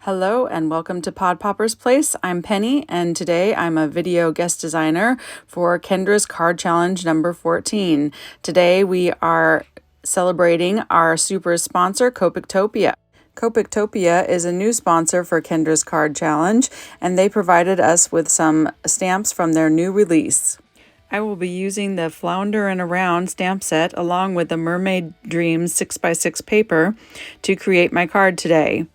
Hello and welcome to Pod Popper's Place. I'm Penny and today I'm a video guest designer for Kendra's Card Challenge number 14. Today we are celebrating our super sponsor, Copictopia. Copictopia is a new sponsor for Kendra's Card Challenge and they provided us with some stamps from their new release. I will be using the Flounder and Around stamp set along with the Mermaid Dreams 6x6 paper to create my card today.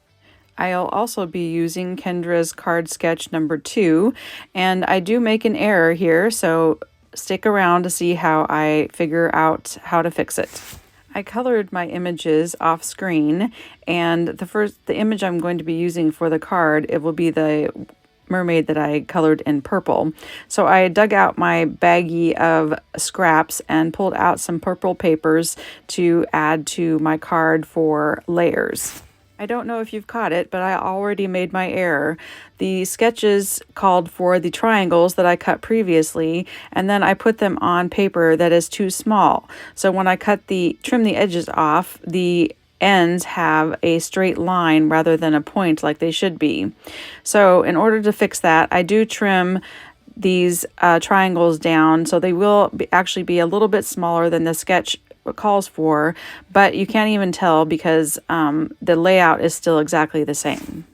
I'll also be using Kendra's card sketch number 2, and I do make an error here, so stick around to see how I figure out how to fix it. I colored my images off screen, and the image I'm going to be using for the card, it will be the mermaid that I colored in purple. So I dug out my baggie of scraps and pulled out some purple papers to add to my card for layers. I don't know if you've caught it, but I already made my error. The sketches called for the triangles that I cut previously, and then I put them on paper that is too small. So when I trim the edges off, the ends have a straight line rather than a point like they should be. So in order to fix that, I do trim these triangles down so they will actually be a little bit smaller than the sketch calls for, but you can't even tell because the layout is still exactly the same.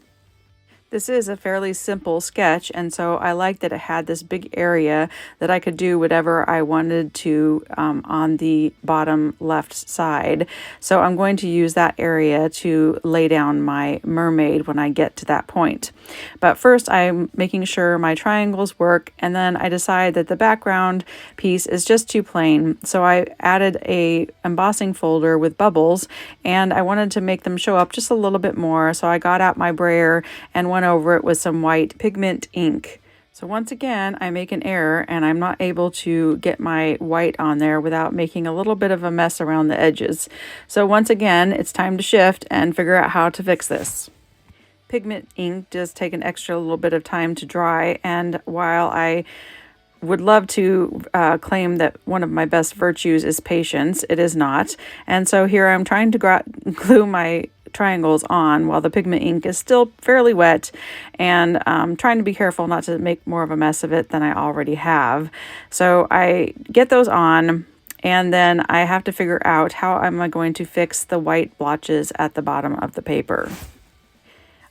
This is a fairly simple sketch, and so I like that it had this big area that I could do whatever I wanted to on the bottom left side. So I'm going to use that area to lay down my mermaid when I get to that point. But first I'm making sure my triangles work, and then I decide that the background piece is just too plain. So I added a embossing folder with bubbles, and I wanted to make them show up just a little bit more. So I got out my brayer and went over it with some white pigment ink. So once again, I make an error and I'm not able to get my white on there without making a little bit of a mess around the edges. So once again, it's time to shift and figure out how to fix this. Pigment ink does take an extra little bit of time to dry, and while I would love to claim that one of my best virtues is patience, it is not. And so here I'm trying to glue my triangles on while the pigment ink is still fairly wet, and trying to be careful not to make more of a mess of it than I already have. So I get those on, and then I have to figure out how am I going to fix the white blotches at the bottom of the paper.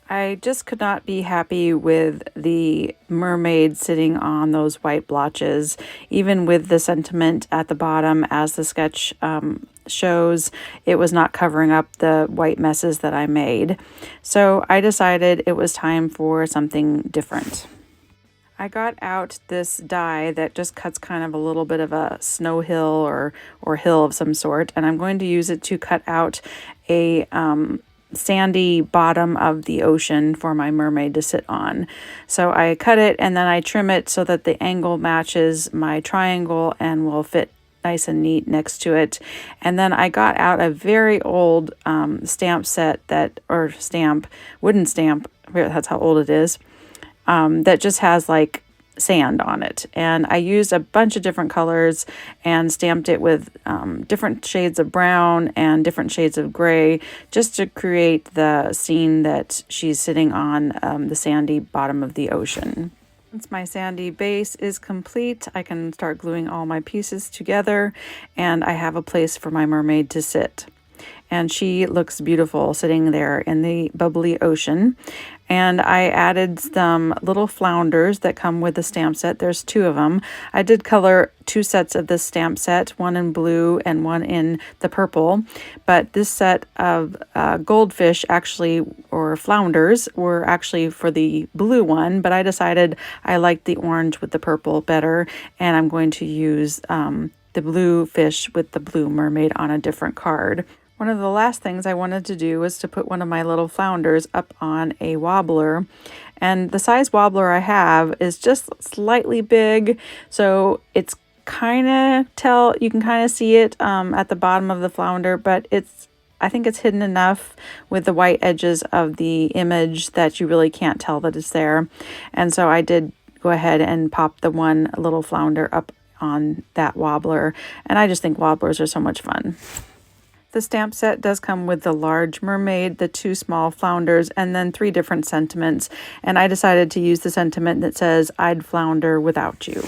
I just could not be happy with the mermaid sitting on those white blotches, even with the sentiment at the bottom as the sketch shows. It was not covering up the white messes that I made. So I decided it was time for something different. I got out this die that just cuts kind of a little bit of a snow hill or hill of some sort, and I'm going to use it to cut out a sandy bottom of the ocean for my mermaid to sit on. So I cut it and then I trim it so that the angle matches my triangle and will fit nice and neat next to it. And then I got out a very old stamp set wooden stamp, that's how old it is, that just has like sand on it, and I used a bunch of different colors and stamped it with different shades of brown and different shades of gray just to create the scene that she's sitting on the sandy bottom of the ocean. Once my sandy base is complete, I can start gluing all my pieces together, and I have a place for my mermaid to sit. And she looks beautiful sitting there in the bubbly ocean. And I added some little flounders that come with the stamp set. There's 2 of them. I did color 2 sets of this stamp set, one in blue and one in the purple. But this set of goldfish or flounders were actually for the blue one, but I decided I liked the orange with the purple better, and I'm going to use the blue fish with the blue mermaid on a different card. One of the last things I wanted to do was to put one of my little flounders up on a wobbler, and the size wobbler I have is just slightly big, so it's you can kind of see it at the bottom of the flounder, but I think it's hidden enough with the white edges of the image that you really can't tell that it's there. And so I did go ahead and pop the one little flounder up on that wobbler, and I just think wobblers are so much fun. The stamp set does come with the large mermaid, the 2 small flounders, and then 3 different sentiments. And I decided to use the sentiment that says, "I'd flounder without you."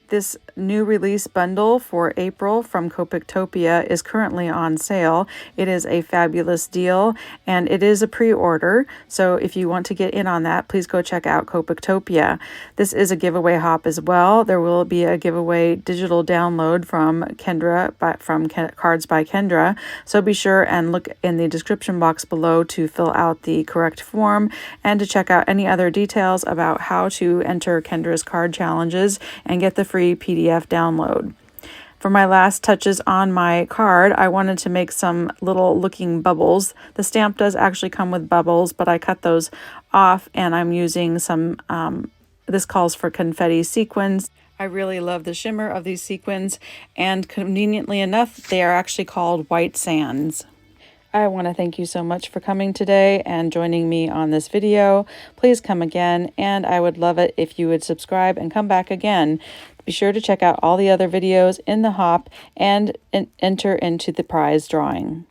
This new release bundle for April from Copictopia is currently on sale. It is a fabulous deal and it is a pre-order. So if you want to get in on that, please go check out Copictopia. This is a giveaway hop as well. There will be a giveaway digital download from Kendra, from Cards by Kendra. So be sure and look in the description box below to fill out the correct form and to check out any other details about how to enter Kendra's card challenges and get the free PDF download. For my last touches on my card, I wanted to make some little looking bubbles. The stamp does actually come with bubbles, but I cut those off and I'm using some, this calls for confetti sequins. I really love the shimmer of these sequins, and conveniently enough, they are actually called white sands. I want to thank you so much for coming today and joining me on this video. Please come again, and I would love it if you would subscribe and come back again. Be sure to check out all the other videos in the hop and enter into the prize drawing.